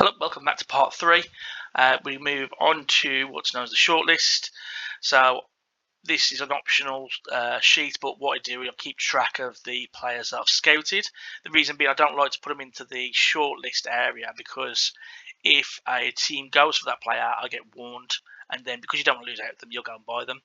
Hello, welcome back to part 3. We move on to what's known as the shortlist. So this is an optional sheet, but what I do is I keep track of the players that I've scouted. The reason being I don't like to put them into the shortlist area because if a team goes for that player, I get warned, and then because you don't want to lose out them, you'll go and buy them.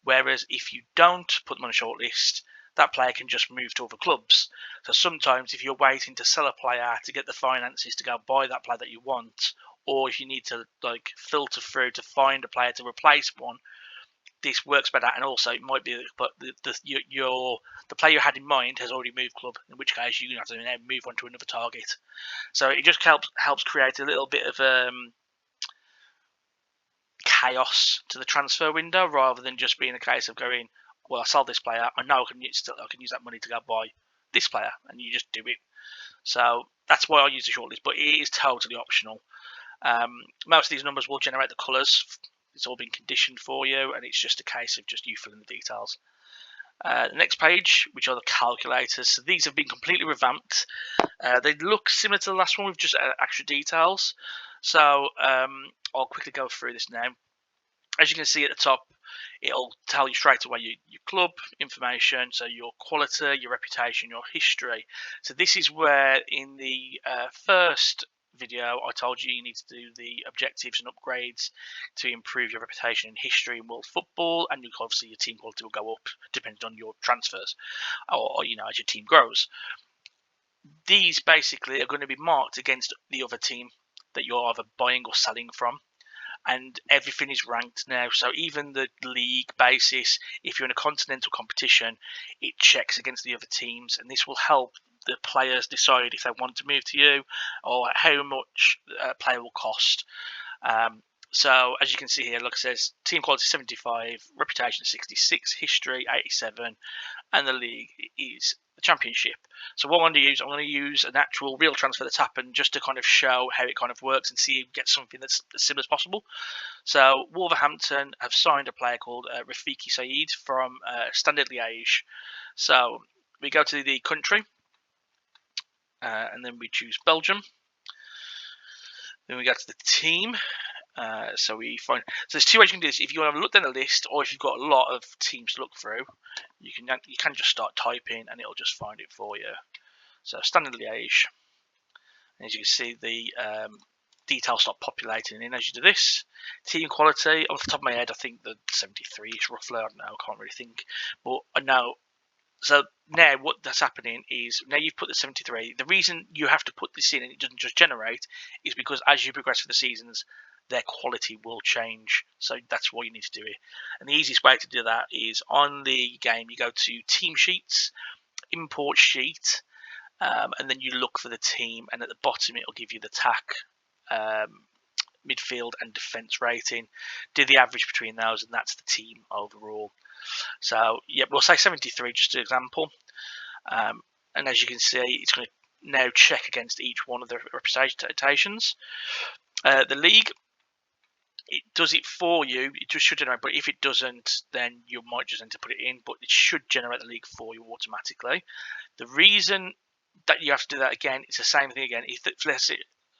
Whereas if you don't put them on a shortlist, that player can just move to other clubs. So sometimes if you're waiting to sell a player to get the finances to go buy that player that you want, or if you need to like filter through to find a player to replace one, this works better. And also it might be but the player you had in mind has already moved club, in which case you have to now move on to another target. So it just helps create a little bit of chaos to the transfer window rather than just being a case of going, well, I sold this player, I know I can use that money to go buy this player, and you just do it. So that's why I use the shortlist, but it is totally optional. Most of these numbers will generate the colours. It's all been conditioned for you, and it's just a case of just you filling the details. The next page, which are the calculators. So these have been completely revamped. They look similar to the last one with just extra details. So I'll quickly go through this now. As you can see at the top, it'll tell you straight away your club information, so your quality, your reputation, your history. So this is where in the first video I told you need to do the objectives and upgrades to improve your reputation and history in world football, and obviously your team quality will go up depending on your transfers or as your team grows. These basically are going to be marked against the other team that you're either buying or selling from. And everything is ranked now. So even the league basis, if you're in a continental competition, it checks against the other teams, and this will help the players decide if they want to move to you or how much a player will cost. So as you can see here, like it says, team quality 75, reputation 66, history 87, and the league is the championship. So what I'm going to use an actual real transfer that's happened just to kind of show how it kind of works and see if we get something that's as similar as possible. So Wolverhampton have signed a player called Rafiki Saeed from Standard Liège. So we go to the country, and then we choose Belgium. Then we go to the team. So there's two ways you can do this. If you want to look down the list, or if you've got a lot of teams to look through, you can just start typing and it'll just find it for you. So Standard Liège, and as you can see, the details start populating in as you do this. Team quality, off the top of my head, I think the 73 is roughly. I don't know, I can't really think, but I know. So now what that's happening is now you've put the 73. The reason you have to put this in and it doesn't just generate is because as you progress through the seasons, their quality will change. So that's why you need to do it. And the easiest way to do that is on the game, you go to team sheets, import sheet, and then you look for the team, and at the bottom it'll give you the attack, midfield and defense rating. Do the average between those, and that's the team overall. So yeah, we'll say 73 just as an example. And as you can see, it's going to now check against each one of the representations. The league, it does it for you. It just should generate, but if it doesn't, then you might just need to put it in. But it should generate the league for you automatically. The reason that you have to do that again, it's the same thing again.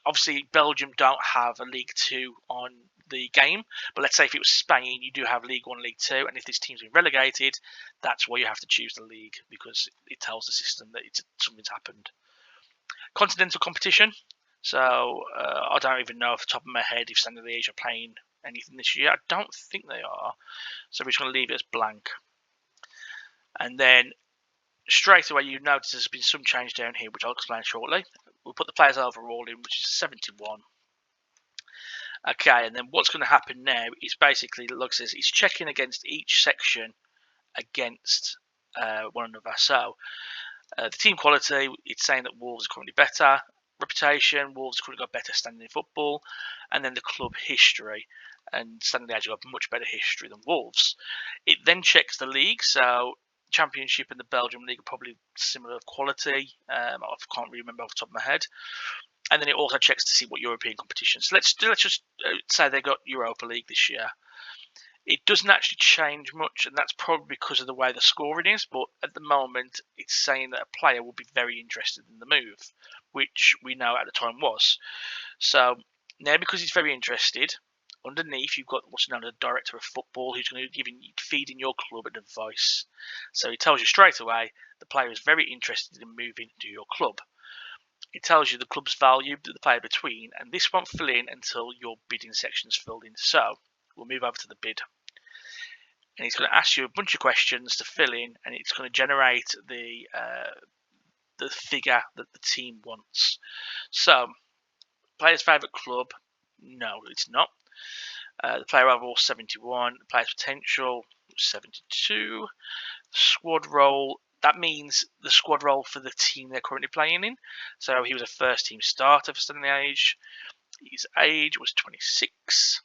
Obviously, Belgium don't have a League 2 on the game, but let's say if it was Spain, you do have League 1, League 2, and if this team's been relegated, that's why you have to choose the league, because it tells the system that something's happened. Continental competition. So I don't even know off the top of my head if Standard Liège are playing anything this year. I don't think they are, so we're just going to leave it as blank. And then straight away, you notice there's been some change down here, which I'll explain shortly. We'll put the players overall in, which is 71. Okay, and then what's going to happen now is basically, like I says, it's checking against each section against one another. So the team quality, it's saying that Wolves are currently better. Reputation, Wolves have currently got better standing in football. And then the club history, and Standard Liège got much better history than Wolves. It then checks the league, so Championship and the Belgium League are probably similar quality. I can't really remember off the top of my head. And then it also checks to see what European competitions. So let's just say they got Europa League this year. It doesn't actually change much, and that's probably because of the way the scoring is. But at the moment, it's saying that a player will be very interested in the move, which we know at the time was. So now, because he's very interested, underneath you've got what's known as a director of football, who's going to be feeding your club advice. So he tells you straight away the player is very interested in moving to your club. It tells you the club's value that the player between, and this won't fill in until your bidding section's filled in. So we'll move over to the bid, and he's going to ask you a bunch of questions to fill in, and it's going to generate the figure that the team wants. So, player's favourite club? No, it's not. The player overall 71. The player's potential 72. Squad role. That means the squad role for the team they're currently playing in. So he was a first team starter for Stanley Age. His age was 26.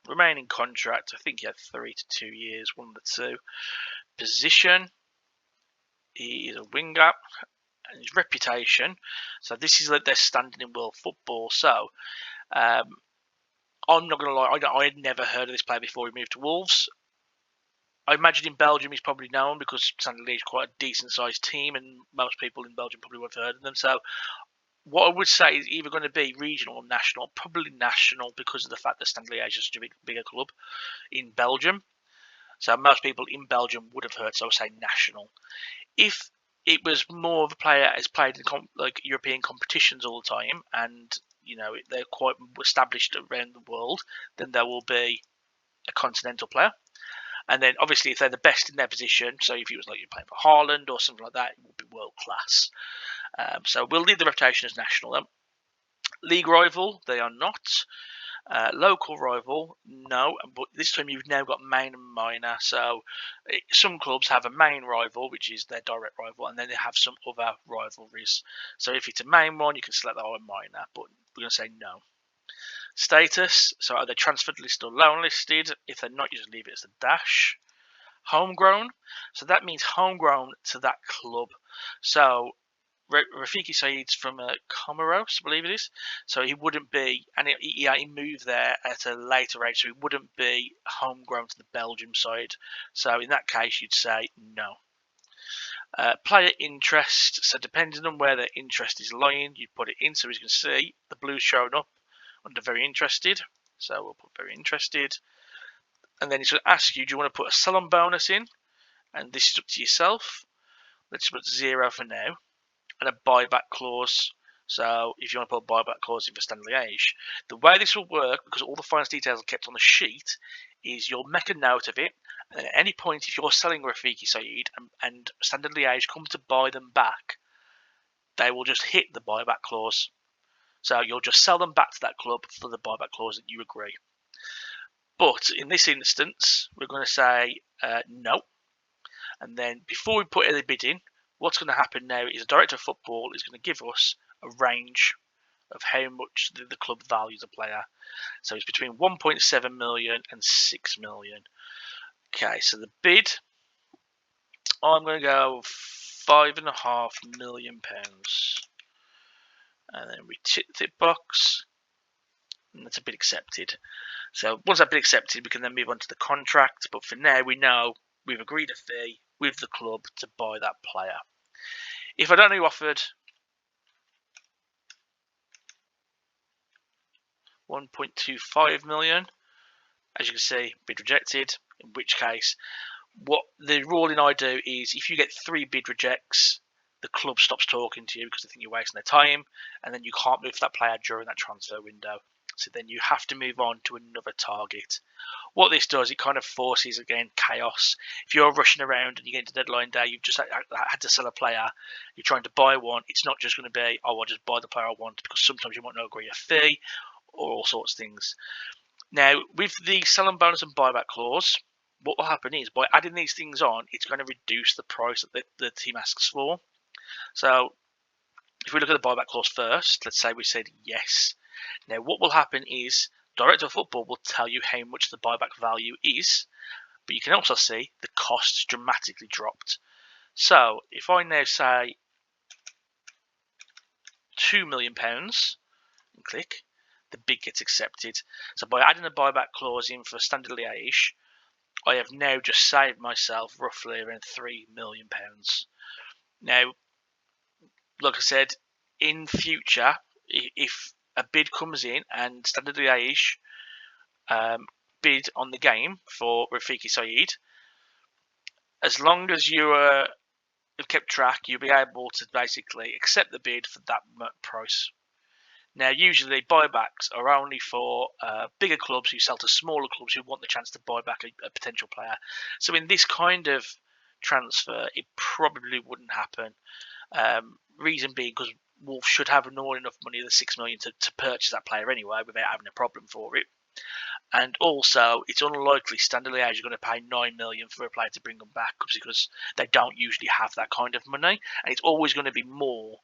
Remaining contract, I think he had 3 to 2 years, one of the two. Position, he is a winger. And his reputation, so this is like their standing in world football. So I'm not going to lie, I had never heard of this player before he moved to Wolves. I imagine in Belgium he's probably known because Stanley is quite a decent sized team, and most people in Belgium probably would have heard of them. So what I would say is either going to be regional or national, probably national because of the fact that Stanley is just a bigger club in Belgium. So most people in Belgium would have heard, so I would say national. If it was more of a player has played in like European competitions all the time, and they're quite established around the world, then there will be a continental player. And then obviously if they're the best in their position, so if it was like you're playing for Haaland or something like that, it would be world class. So we'll leave the reputation as national then. League rival, they are not. Local rival, no, but this time you've now got main and minor. So some clubs have a main rival, which is their direct rival, and then they have some other rivalries. So if it's a main one, you can select that or a minor, but we're going to say no. Status, so are they transferred listed or loan listed? If they're not, you just leave it as a dash. Homegrown, so that means homegrown to that club. So Rafiki Saeed's from Comoros, I believe it is. So he wouldn't be, and he moved there at a later age, so he wouldn't be homegrown to the Belgium side. So in that case, you'd say no. Player interest, so depending on where their interest is lying, you'd put it in. So as you can see, the blue's showing up under very interested. So we'll put very interested. And then he's going to ask you, do you want to put a sell-on bonus in? And this is up to yourself. Let's put 0 for now. And a buyback clause. So if you want to put a buyback clause in for Stanley Age, the way this will work, because all the finance details are kept on the sheet, is you'll make a note of it, and at any point if you're selling Rafiki Saeed and Stanley Age come to buy them back, they will just hit the buyback clause. So you'll just sell them back to that club for the buyback clause that you agree. But in this instance, we're going to say no. And then before we put any bid in, what's going to happen now is the director of football is going to give us a range of how much the club values a player. So it's between 1.7 million and 6 million. Okay, so the bid, I'm going to go £5.5 million. And then we tick the box, and that's a bid accepted. So once that bid accepted, we can then move on to the contract. But for now, we know we've agreed a fee with the club to buy that player. If I'd only offered 1.25 million, as you can see, bid rejected, in which case what the ruling I do is if you get 3 bid rejects, the club stops talking to you because they think you're wasting their time, and then you can't move that player during that transfer window. So then you have to move on to another target. What this does, it kind of forces, again, chaos. If you're rushing around and you get into deadline day, you've just had to sell a player, you're trying to buy one, it's not just going to be, oh, I'll just buy the player I want, because sometimes you might not agree a fee or all sorts of things. Now, with the sell-on bonus and buyback clause, what will happen is, by adding these things on, it's going to reduce the price that the team asks for. So, if we look at the buyback clause first, let's say we said yes. Now, what will happen is, Director of Football will tell you how much the buyback value is, but you can also see the costs dramatically dropped. So, if I now say £2 million and click, the bid gets accepted. So by adding a buyback clause in for Standard Liège, I have now just saved myself roughly around £3 million. Now, like I said, in future, if a bid comes in and Standard Liège bid on the game for Rafiki Saeed, as long as you have kept track, you'll be able to basically accept the bid for that price. Now, usually buybacks are only for bigger clubs who sell to smaller clubs who want the chance to buy back a potential player. So in this kind of transfer, it probably wouldn't happen. Reason being because Wolves should have more enough money than 6 million to purchase that player anyway without having a problem for it. And also, it's unlikely Standard Liège are going to pay 9 million for a player to bring them back because they don't usually have that kind of money, and it's always going to be more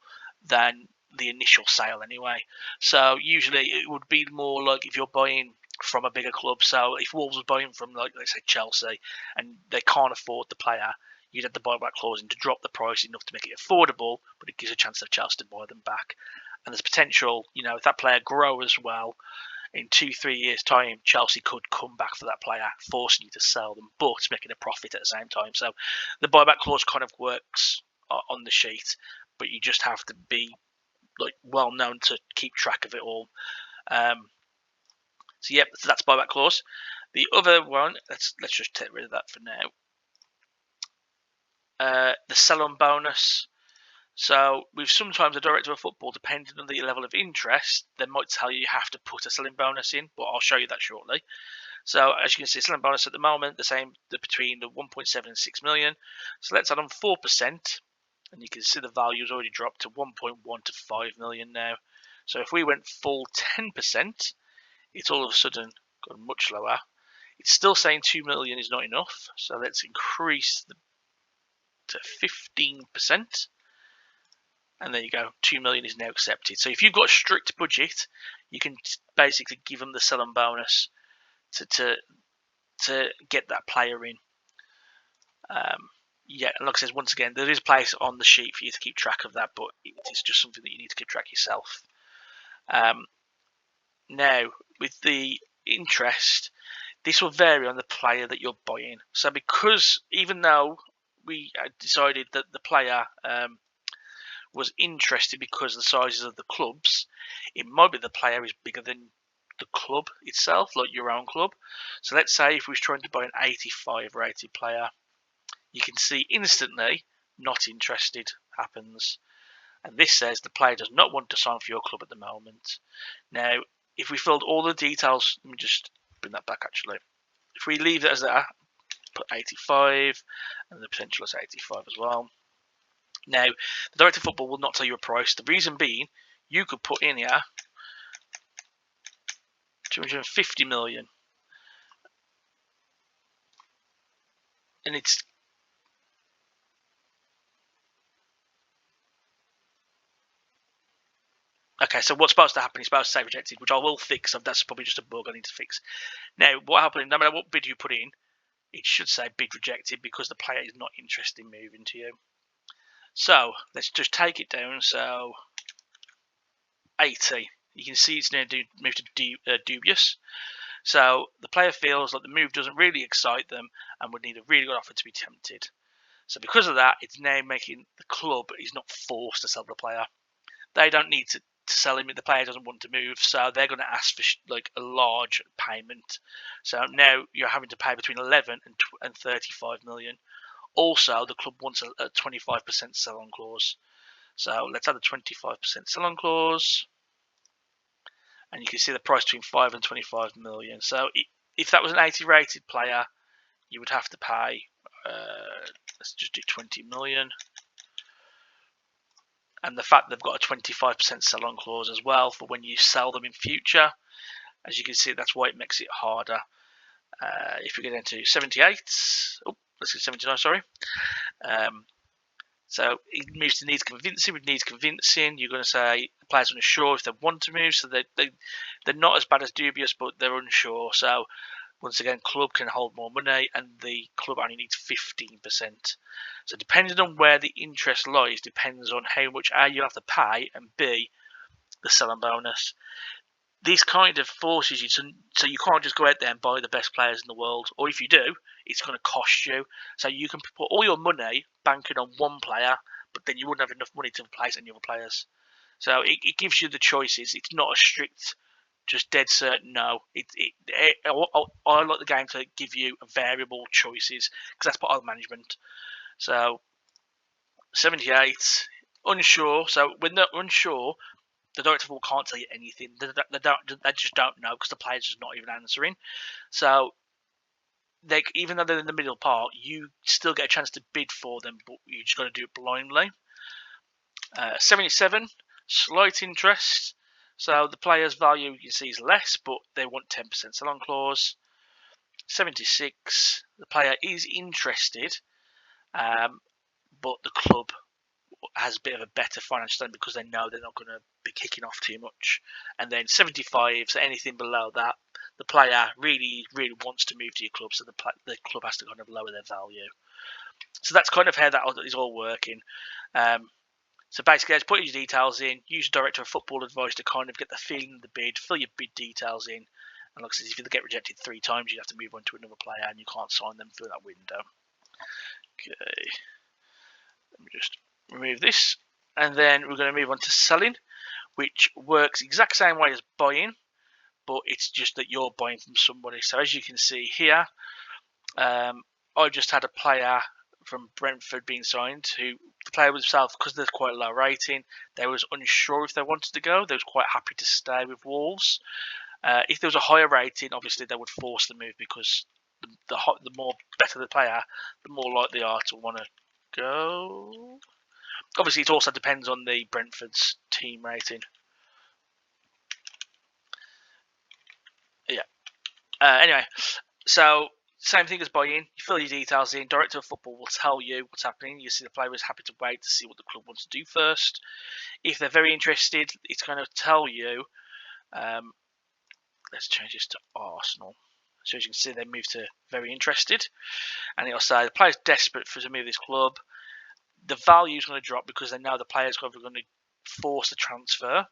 than the initial sale anyway. So usually it would be more like if you're buying from a bigger club. So if Wolves was buying from, like, let's say Chelsea, and they can't afford the player, you'd have the buyback clause in to drop the price enough to make it affordable, but it gives a chance of Chelsea to buy them back. And there's potential, if that player grows well, in 2-3 years' time, Chelsea could come back for that player, forcing you to sell them, but making a profit at the same time. So the buyback clause kind of works on the sheet, but you just have to be well known to keep track of it all. So that's buyback clause. The other one, let's just get rid of that for now. The sell-on bonus. So with sometimes a director of football, depending on the level of interest, they might tell you have to put a selling bonus in, but I'll show you that shortly. So as you can see, selling bonus at the moment, the same between the 1.7 and 6 million. So let's add on 4%. And you can see the value has already dropped to 1.1 to 5 million now. So if we went full 10%, it's all of a sudden gone much lower. It's still saying 2 million is not enough. So let's increase to 15%. And there you go, 2 million is now accepted. So if you've got a strict budget, you can basically give them the sell-on bonus to get that player in. And like I said, once again, there is a place on the sheet for you to keep track of that, but it's just something that you need to keep track yourself. Now, with the interest, this will vary on the player that you're buying. So because even though we decided that the player was interested because of the sizes of the clubs, it might be the player is bigger than the club itself, like your own club. So let's say if we was trying to buy an 85 rated player, you can see instantly not interested happens. And this says the player does not want to sign for your club at the moment. Now, if we filled all the details, let me just bring that back actually. If we leave it as that, put 85, and the potential is 85 as well. Now, the director of football will not tell you a price. The reason being, you could put in here 250 million. And it's okay, so what's supposed to happen is supposed to say rejected, which I will fix. So that's probably just a bug I need to fix. Now, what happens, no matter what bid you put in, it should say bid rejected because the player is not interested in moving to you. So let's just take it down. So 80. You can see it's now moved to dubious. So the player feels like the move doesn't really excite them and would need a really good offer to be tempted. So because of that, it's now making the club is not forced to sell the player. They don't need to sell him if the player doesn't want to move, so they're going to ask for like a large payment. So now you're having to pay between 11 and 35 million. Also, the club wants a 25% sell-on clause. So let's add a 25% sell-on clause. And you can see the price between 5 and 25 million. So if that was an 80 rated player, you would have to pay, let's just do 20 million. And the fact they've got a 25% sell-on clause as well for when you sell them in future, as you can see, that's why it makes it harder. If we get into 78, let's get 79, sorry. So it moves to needs convincing. With needs convincing, you're going to say the player's unsure if they want to move, so they're not as bad as dubious, but they're unsure. So once again, club can hold more money, and the club only needs 15%. So depending on where the interest lies, depends on how much A, you have to pay, and B, the sell-on bonus. This kind of forces you to, so you can't just go out there and buy the best players in the world, or if you do, it's going to cost you. So you can put all your money banking on one player, but then you wouldn't have enough money to replace any other players. So it gives you the choices. It's not a strict, just dead certain no. I like the game to give you variable choices because that's part of management. So 78, unsure. So when they're unsure, the director can't tell you anything. They just don't know because the player's just not even answering. So even though they're in the middle part, you still get a chance to bid for them, but you just got to do it blindly. 77, slight interest. So the player's value you can see is less, but they want 10% sell-on clause. 76, the player is interested, but the club has a bit of a better financial standing because they know they're not going to be kicking off too much. And then 75, so anything below that, the player really, really wants to move to your club, so the club has to kind of lower their value. So that's kind of how that is all working. So basically, just put your details in, use your director of football advice to kind of get the feeling of the bid, fill your bid details in. And like I said, if you get rejected 3 times, you have to move on to another player and you can't sign them through that window. Okay. Let me just remove this. And then we're going to move on to selling, which works exact same way as buying, but it's just that you're buying from somebody. So as you can see here, I just had a player from Brentford being signed who the player himself, because they're quite low rating, they was unsure if they wanted to go. They was quite happy to stay with Wolves. If there was a higher rating, obviously they would force the move because the more better the player, the more likely they are to want to go. Obviously, it also depends on the Brentford's team rating. Yeah. Anyway, so same thing as buying. You fill your details in. Director of football will tell you what's happening. You see the player is happy to wait to see what the club wants to do first. If they're very interested, it's going to tell you. Let's change this to Arsenal. So as you can see, they moved to very interested, and it'll say the player's desperate to move this club. The value is going to drop because they know the player's going to force the transfer,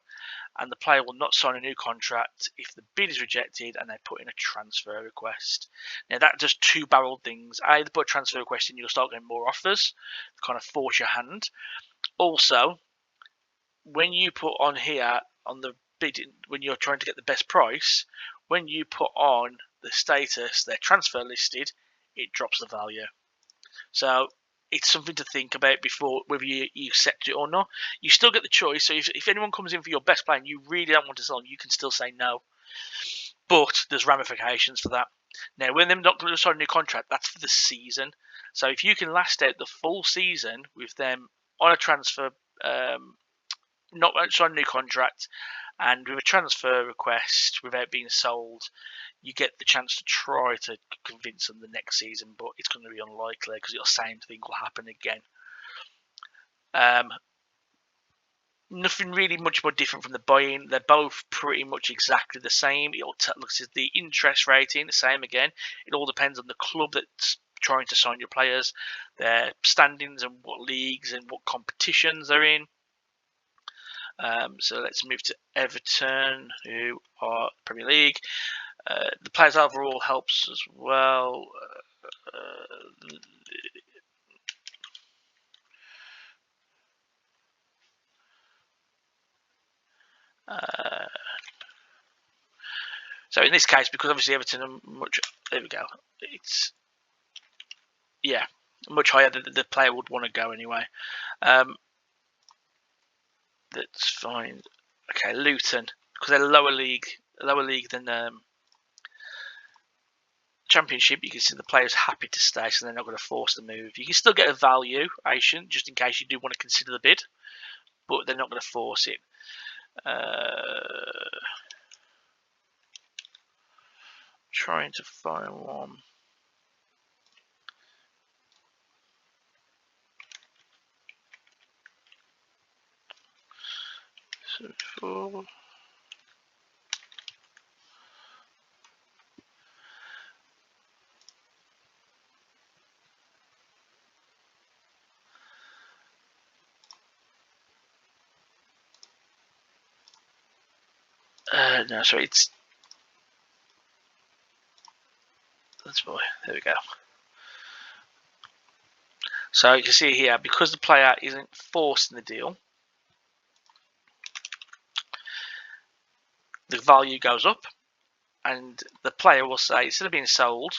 and the player will not sign a new contract if the bid is rejected and they put in a transfer request. Now that does 2-barreled things. Either put a transfer request in, you'll start getting more offers to kind of force your hand. Also, when you put on here on the bid, when you're trying to get the best price, when you put on the status they're transfer listed, it drops the value. So it's something to think about before whether you accept it or not. You still get the choice. So if anyone comes in for your best player and you really don't want to sell them, you can still say no. But there's ramifications for that. Now, when they're not going to sign a new contract, that's for the season. So if you can last out the full season with them on a transfer, not sign a new contract, and with a transfer request without being sold, you get the chance to try to convince them the next season, but it's going to be unlikely because the same thing will happen again. Nothing really much more different from the buying. They're both pretty much exactly the same. The interest rating, the same again. It all depends on the club that's trying to sign your players, their standings and what leagues and what competitions they're in. So let's move to Everton, who are Premier League. The players overall helps as well. So in this case, because obviously Everton are much, there we go. It's much higher than the player would want to go anyway. That's fine. Okay, Luton, because they're lower league than Championship. You can see the player's happy to stay, so they're not going to force the move. You can still get a valuation just in case you do want to consider the bid, but they're not going to force it. Trying to find one. So no, sorry, that's why. There we go. So you can see here, because the player isn't forced in the deal, the value goes up, and the player will say, instead of being sold,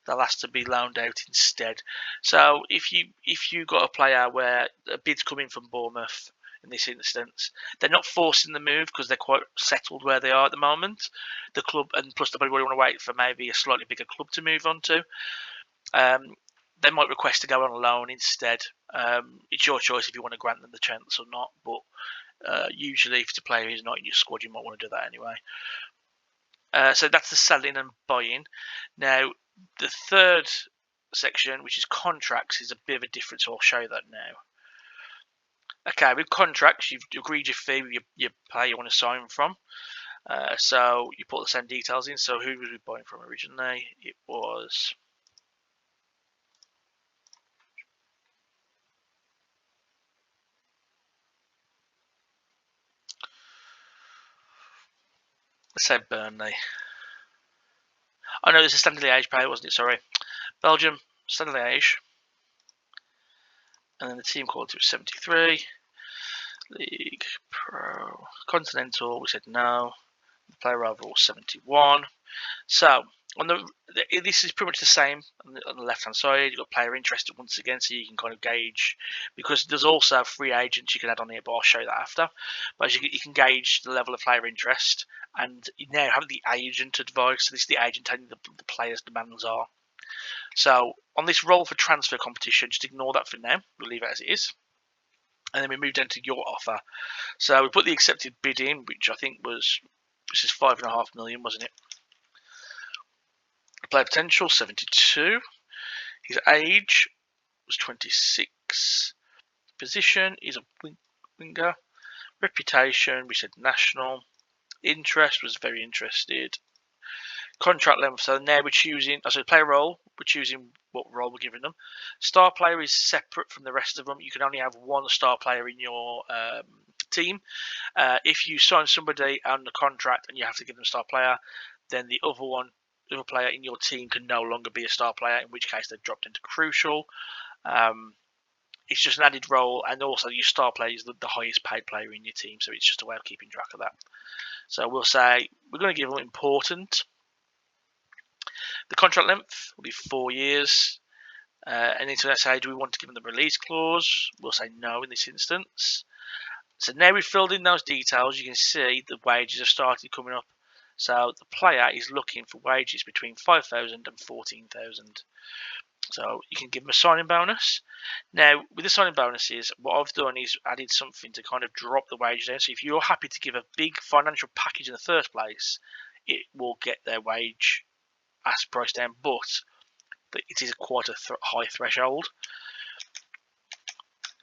they'll ask to be loaned out instead. So if you got a player where a bid's coming from Bournemouth in this instance, they're not forcing the move because they're quite settled where they are at the moment. The club, and plus they probably want to wait for maybe a slightly bigger club to move on to. They might request to go on a loan instead. It's your choice if you want to grant them the chance or not, but usually if it's a player who's not in your squad, you might want to do that anyway. So that's the selling and buying. Now, the third section, which is contracts, is a bit of a difference. So I'll show you that now. Okay, with contracts, you've agreed your fee with your player you want to sign from. So you put the same details in. So who was we buying from originally? It was... let's say Burnley. Oh no, there's a Standard Liège player, wasn't it? Sorry. Belgium, Standard Liège. And then the team quality was 73. League Pro. Continental, we said no. The player overall 71. So this is pretty much the same on the left hand side. You've got player interested once again, so you can kind of gauge, because there's also free agents you can add on here, but I'll show you that after. But you can gauge the level of player interest, and you now have the agent advice. So this is the agent telling you the player's demands are. So on this roll for transfer competition, just ignore that for now. We'll leave it as it is. And then we move down to your offer. So we put the accepted bid in, which I think was, this is 5.5 million, wasn't it? Player potential 72. His age was 26. Position is a winger. Reputation, we said national. Interest was very interested. Contract length, so now we're choosing, so player role, we're choosing what role we're giving them. Star player is separate from the rest of them. You can only have one star player in your team. If you sign somebody on the contract and you have to give them a star player, then the other player in your team can no longer be a star player, in which case they've dropped into crucial. It's just an added role, and also your star player is the highest paid player in your team, so it's just a way of keeping track of that. So we'll say we're going to give them important. The contract length will be 4 years. And then let's say, do we want to give them the release clause? We'll say no in this instance. So now we've filled in those details, you can see the wages have started coming up. So the player is looking for wages between 5,000 and 14,000. So you can give them a signing bonus. Now, with the signing bonuses, what I've done is added something to kind of drop the wages down. So if you're happy to give a big financial package in the first place, it will get their wage as price down, but it is quite a high threshold.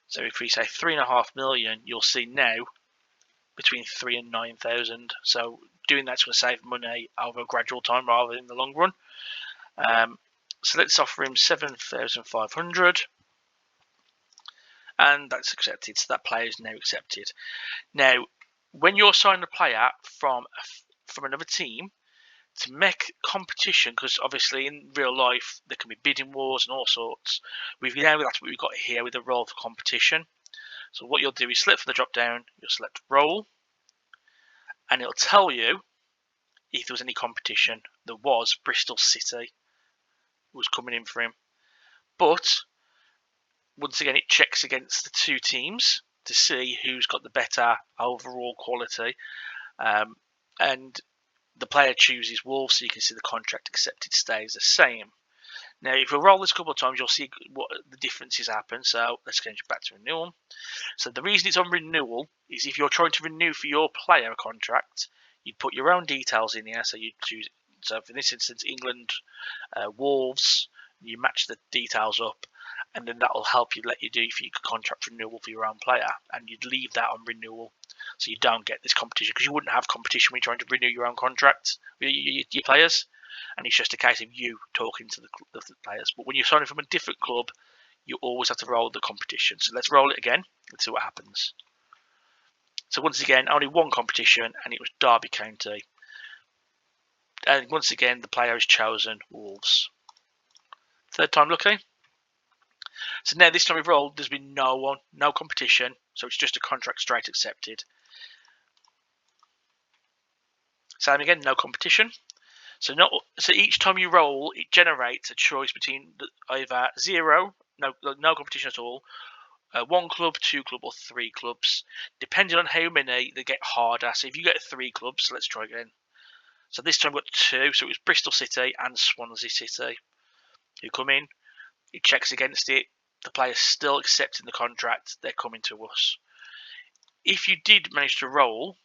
So if we say 3.5 million, you'll see now between 3 and 9,000. So doing that's going to save money over a gradual time rather than in the long run. So let's offer him 7,500, and that's accepted. So that player is now accepted. Now, when you're signing a player from another team, to make competition, because obviously in real life there can be bidding wars and all sorts. That's what we've got here with the role for competition. So what you'll do is select from the drop down, you'll select role, and it'll tell you if there was any competition. There was. Bristol City was coming in for him, but once again it checks against the two teams to see who's got the better overall quality, and the player chooses Wolves, so you can see the contract accepted stays the same. Now, if we roll this a couple of times, you'll see what the differences happen. So let's change it back to renewal. So the reason it's on renewal is if you're trying to renew for your player contract, you put your own details in here. So you choose. So for this instance, England, Wolves, you match the details up, and then that will help you let you do if you could contract renewal for your own player, and you'd leave that on renewal. So you don't get this competition, because you wouldn't have competition when you're trying to renew your own contract with your players, and it's just a case of you talking to the players. But when you're signing from a different club, you always have to roll the competition. So let's roll it again and see what happens. So once again, only one competition, and it was Derby County. And once again, the player is chosen Wolves. Third time lucky. So now this time we've rolled, there's been no competition, so it's just a contract straight accepted. Same again, no competition. So each time you roll, it generates a choice between either 0, no competition at all, 1 club, 2 club, or 3 clubs. Depending on how many, they get harder. So if you get 3 clubs, let's try again. So this time we got 2, so it was Bristol City and Swansea City who come in. It checks against it. The player's still accepting the contract. They're coming to us. If you did manage to roll,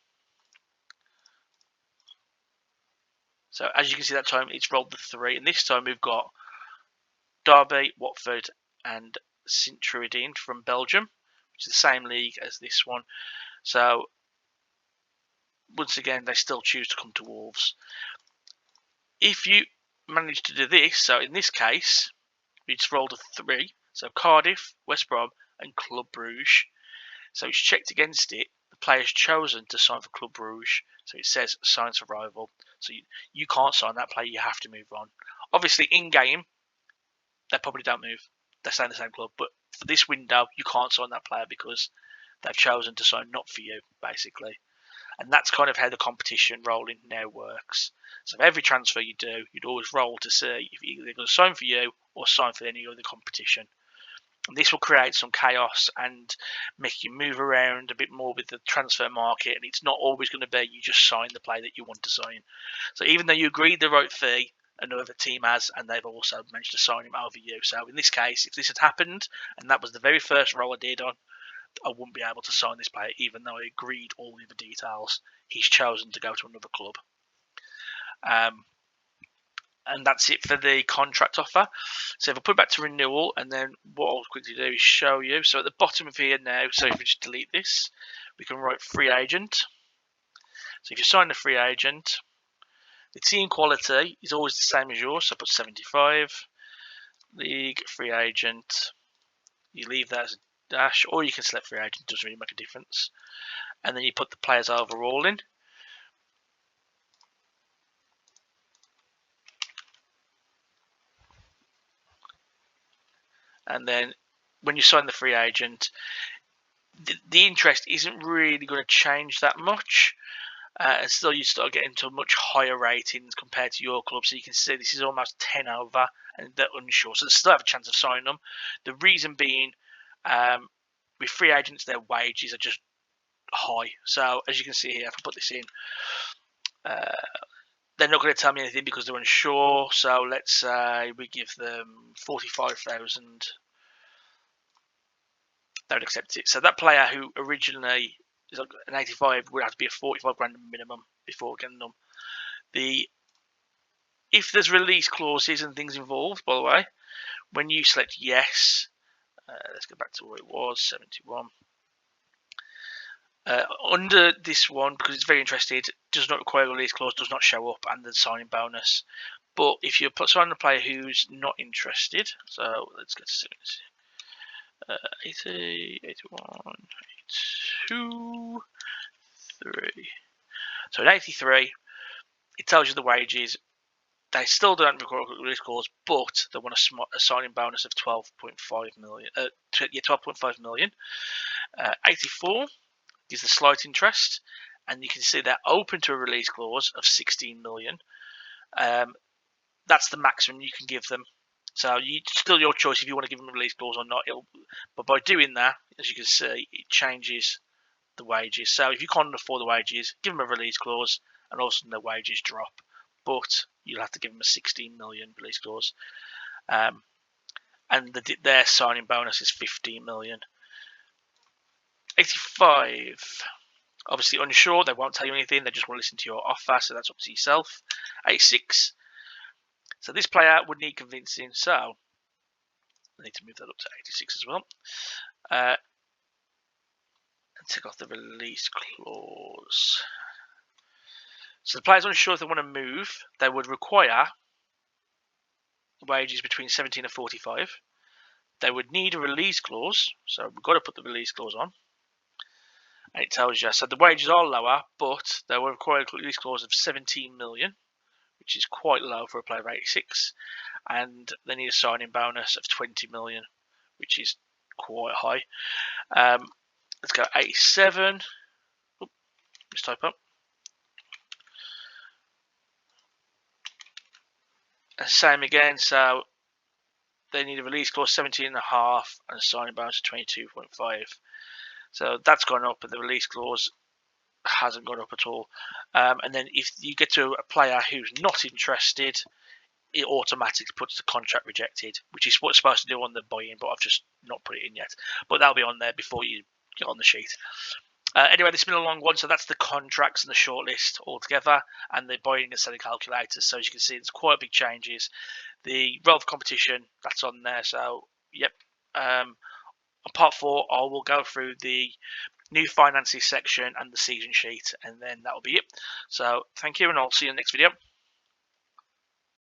so as you can see that time, it's rolled the 3, and this time we've got Derby, Watford, and Sint-Truiden from Belgium, which is the same league as this one. So once again, they still choose to come to Wolves. If you manage to do this, so in this case, we just rolled a 3. So Cardiff, West Brom, and Club Brugge. So it's checked against it. The player's chosen to sign for Club Brugge. So it says signs for rival. So you can't sign that player. You have to move on. Obviously, in game, they probably don't move. They stay in the same club. But for this window, you can't sign that player because they've chosen to sign not for you, basically. And that's kind of how the competition rolling now works. So every transfer you do, you'd always roll to see if they're going to sign for you or sign for any other competition. And this will create some chaos and make you move around a bit more with the transfer market. And it's not always going to be you just sign the player that you want to sign. So even though you agreed the right fee, another team has, and they've also managed to sign him over you. So in this case, if this had happened, and that was the very first roll I did on, I wouldn't be able to sign this player, even though I agreed all the other details. He's chosen to go to another club. And that's it for the contract offer. So if I put it back to renewal, and then what I'll quickly do is show you. So at the bottom of here now, so if we just delete this, we can write free agent. So if you sign the free agent, the team quality is always the same as yours. So I put 75. League, free agent. You leave that as a dash, or you can select free agent. It doesn't really make a difference. And then you put the players overall in. And then when you sign the free agent, the interest isn't really going to change that much. And still, you start getting to much higher ratings compared to your club. So you can see this is almost 10 over, and they're unsure. So they still have a chance of signing them. The reason being, with free agents, their wages are just high. So as you can see here, if I put this in, they're not going to tell me anything because they're unsure. So let's say we give them 45,000. They would accept it. So that player who originally is like an 85 would have to be a 45 grand minimum before getting them. If there's release clauses and things involved, by the way, when you select yes, let's go back to where it was, 71. Under this one, because it's very interested, does not require a release clause, does not show up, and the signing bonus. But if you sign a player who's not interested, so let's get to 80, 81, 82, 3. So in 83, it tells you the wages. They still don't require a release clause, but they want a signing bonus of 12.5 million. 12.5 million. 84 is the slight interest, and you can see they're open to a release clause of 16 million. That's the maximum you can give them. So it's still your choice if you want to give them a release clause or not. But by doing that, as you can see, it changes the wages. So if you can't afford the wages, give them a release clause, and all of a sudden their wages drop. But you'll have to give them a 16 million release clause. And their signing bonus is 15 million. 85. Obviously unsure, they won't tell you anything, they just want to listen to your offer, so that's up to yourself. 86. So this player would need convincing, so I need to move that up to 86 as well. And take off the release clause. So the player's unsure if they want to move, they would require wages between 17 and 45. They would need a release clause, so we've got to put the release clause on. And it tells you, so the wages are lower, but they will require a release clause of 17 million, which is quite low for a player of 86. And they need a signing bonus of 20 million, which is quite high. Let's go 87. Let's type up. Same again, so they need a release clause 17.5 and a signing bonus of 22.5. So that's gone up, and the release clause hasn't gone up at all. And then if you get to a player who's not interested, it automatically puts the contract rejected, which is what it's supposed to do on the buy-in, but I've just not put it in yet. But that'll be on there before you get on the sheet. Anyway, this has been a long one, so that's the contracts and the shortlist all together, and the buying and selling calculators. So as you can see, there's quite big changes. The relevant competition, that's on there. So yep. On part 4, I will go through the new finances section and the season sheet, and then that will be it. So thank you, and I'll see you in the next video.